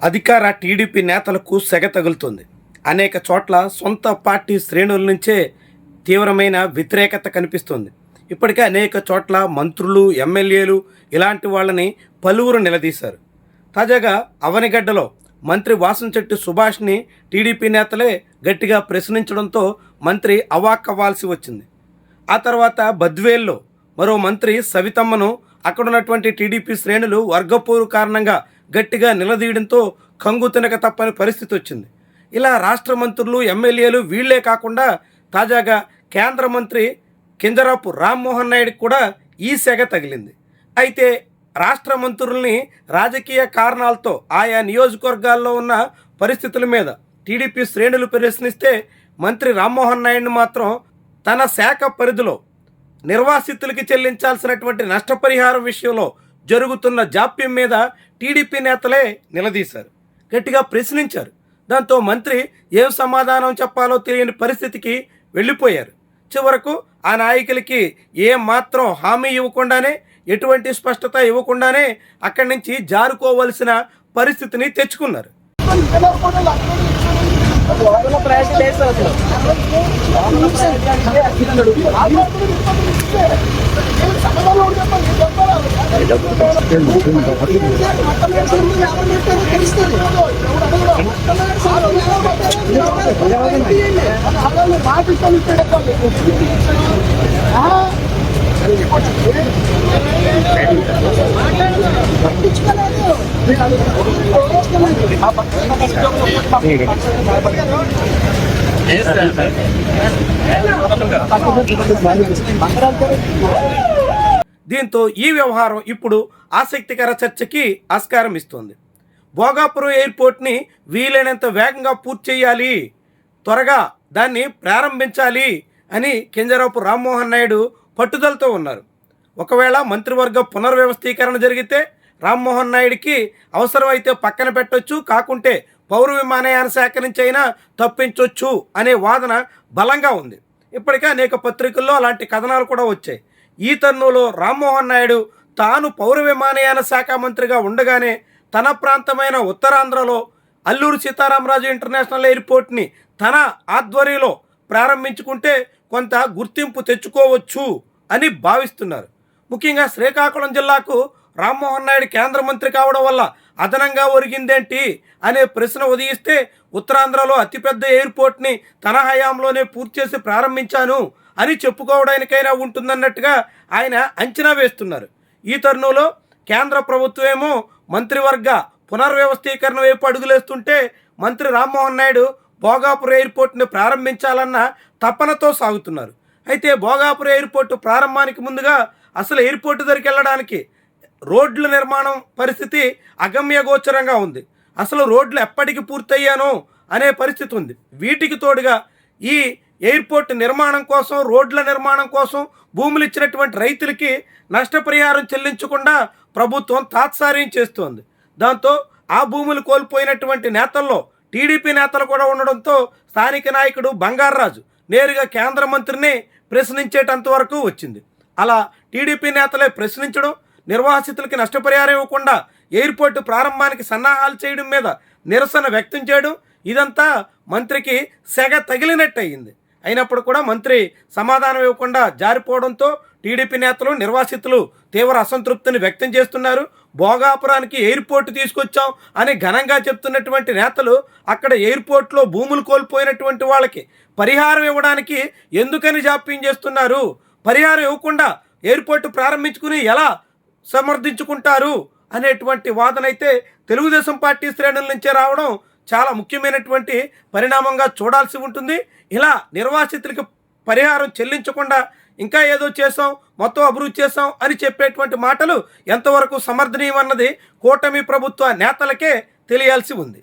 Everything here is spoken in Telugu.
అధికార టీడీపీ నేతలకు సెగ తగులుతుంది. అనేక చోట్ల సొంత పార్టీ శ్రేణుల నుంచే తీవ్రమైన వ్యతిరేకత కనిపిస్తుంది. ఇప్పటికే అనేక చోట్ల మంత్రులు, ఎమ్మెల్యేలు ఇలాంటి వాళ్ళని పలువురు నిలదీశారు. తాజాగా అవనిగడ్డలో మంత్రి వాసంశెట్టి సుభాష్ని టీడీపీ నేతలే గట్టిగా ప్రశ్నించడంతో మంత్రి అవాక్కవ్వాల్సి వచ్చింది. ఆ తర్వాత బద్వేల్లో మరో మంత్రి సవితమ్మను అక్కడున్నటువంటి టీడీపీ శ్రేణులు వర్గపోరు కారణంగా గట్టిగా నిలదీయడంతో కంగు తినక తప్పని పరిస్థితి వచ్చింది. ఇలా రాష్ట్ర మంత్రులు, ఎమ్మెల్యేలు వీళ్లే కాకుండా తాజాగా కేంద్ర మంత్రి కింజరాపు రామ్మోహన్ నాయుడుకి కూడా ఈ సెగ తగిలింది. అయితే రాష్ట్ర మంత్రుల్ని రాజకీయ కారణాలతో ఆయా నియోజకవర్గాల్లో ఉన్న పరిస్థితుల మీద టీడీపీ శ్రేణులు ప్రశ్నిస్తే మంత్రి రామ్మోహన్ నాయుడుని మాత్రం తన శాఖ పరిధిలో నిర్వాసితులకి చెల్లించాల్సినటువంటి నష్టపరిహారం విషయంలో జరుగుతున్న జాప్యం మీద టీడీపీ నేతలే నిలదీశారు, గట్టిగా ప్రశ్నించారు. దాంతో మంత్రి ఏం సమాధానం చెప్పాలో తెలియని పరిస్థితికి వెళ్ళిపోయారు. చివరకు ఆ నాయకులకి ఏం మాత్రం హామీ ఇవ్వకుండానే, ఎటువంటి స్పష్టత ఇవ్వకుండానే అక్కడి నుంచి జారుకోవలసిన పరిస్థితిని తెచ్చుకున్నారు. దీంతో ఈ వ్యవహారం ఇప్పుడు ఆసక్తికర చర్చకి ఆస్కారం ఇస్తోంది. భోగాపురం ఎయిర్పోర్ట్ని వీలైనంత వేగంగా పూర్తి చేయాలి, త్వరగా దాన్ని ప్రారంభించాలి అని కింజరాపు రామ్మోహన్ నాయుడు పట్టుదలతో ఉన్నారు. ఒకవేళ మంత్రివర్గ పునర్వ్యవస్థీకరణ జరిగితే రామ్మోహన్ నాయుడికి అవసరమైతే పక్కన పెట్టొచ్చు, కాకుంటే పౌర విమానయాన శాఖ నుంచి అయినా తప్పించవచ్చు అనే వాదన బలంగా ఉంది. ఇప్పటికే అనేక పత్రికల్లో అలాంటి కథనాలు కూడా వచ్చాయి. ఈ తరుణంలో రామ్మోహన్ నాయుడు తాను పౌర విమానయాన శాఖ మంత్రిగా ఉండగానే తన ప్రాంతమైన ఉత్తరాంధ్రలో అల్లూరు సీతారామరాజు ఇంటర్నేషనల్ ఎయిర్పోర్ట్ని తన ఆధ్వర్యంలో ప్రారంభించుకుంటే కొంత గుర్తింపు తెచ్చుకోవచ్చు అని భావిస్తున్నారు. ముఖ్యంగా శ్రీకాకుళం జిల్లాకు రామ్మోహన్ నాయుడు కేంద్ర మంత్రి కావడం వల్ల అదనంగా ఒరిగిందేంటి అనే ప్రశ్న ఉదయిస్తే ఉత్తరాంధ్రలో అతిపెద్ద ఎయిర్పోర్ట్ని తన హయాంలోనే పూర్తి చేసి ప్రారంభించాను అని చెప్పుకోవడానికైనా ఉంటుందన్నట్టుగా ఆయన అంచనా వేస్తున్నారు. ఈ తరుణంలో కేంద్ర ప్రభుత్వమేమో మంత్రివర్గ పునర్వ్యవస్థీకరణ వైపు అడుగులేస్తుంటే మంత్రి రామ్మోహన్ నాయుడు భోగాపురం ఎయిర్పోర్ట్ని ప్రారంభించాలన్న తపనతో సాగుతున్నారు. అయితే భోగాపురం ఎయిర్పోర్టు ప్రారంభానికి ముందుగా అసలు ఎయిర్పోర్టు దగ్గరికి వెళ్ళడానికి రోడ్ల నిర్మాణం పరిస్థితి అగమ్యగోచరంగా ఉంది. అసలు రోడ్లు ఎప్పటికి పూర్తయ్యానో అనే పరిస్థితి ఉంది. వీటికి తోడుగా ఈ ఎయిర్పోర్ట్ నిర్మాణం కోసం, రోడ్ల నిర్మాణం కోసం భూములు ఇచ్చినటువంటి రైతులకి నష్టపరిహారం చెల్లించకుండా ప్రభుత్వం తాత్సార్యం చేస్తోంది. దాంతో ఆ భూములు కోల్పోయినటువంటి నేతల్లో టీడీపీ నేతలు కూడా ఉండడంతో స్థానిక నాయకుడు బంగారరాజు నేరుగా కేంద్ర మంత్రిని ప్రశ్నించేటంత వరకు వచ్చింది. అలా టీడీపీ నేతలే ప్రశ్నించడం, నిర్వాసితులకి నష్టపరిహారం ఇవ్వకుండా ఎయిర్పోర్టు ప్రారంభానికి సన్నాహాలు చేయడం మీద నిరసన వ్యక్తం చేయడం, ఇదంతా మంత్రికి సెగ తగిలినట్టు అయింది. అయినప్పుడు కూడా మంత్రి సమాధానం ఇవ్వకుండా జారిపోవడంతో టీడీపీ నేతలు, నిర్వాసితులు తీవ్ర అసంతృప్తిని వ్యక్తం చేస్తున్నారు. భోగాపురానికి ఎయిర్పోర్టు తీసుకొచ్చాం అని ఘనంగా చెప్తున్నటువంటి నేతలు అక్కడ ఎయిర్పోర్ట్లో భూములు కోల్పోయినటువంటి వాళ్ళకి పరిహారం ఇవ్వడానికి ఎందుకని జాప్యం చేస్తున్నారు, పరిహారం ఇవ్వకుండా ఎయిర్పోర్టు ప్రారంభించుకుని ఎలా సమర్థించుకుంటారు అనేటువంటి వాదన అయితే తెలుగుదేశం పార్టీ శ్రేణుల నుంచే రావడం చాలా ముఖ్యమైనటువంటి పరిణామంగా చూడాల్సి ఉంటుంది. ఇలా నిర్వాసితులకి పరిహారం చెల్లించకుండా ఇంకా ఏదో చేసాం, మొత్తం అభివృద్ధి చేసాం అని చెప్పేటువంటి మాటలు ఎంతవరకు సమర్థనీయమన్నది కూటమి ప్రభుత్వ నేతలకే తెలియాల్సి ఉంది.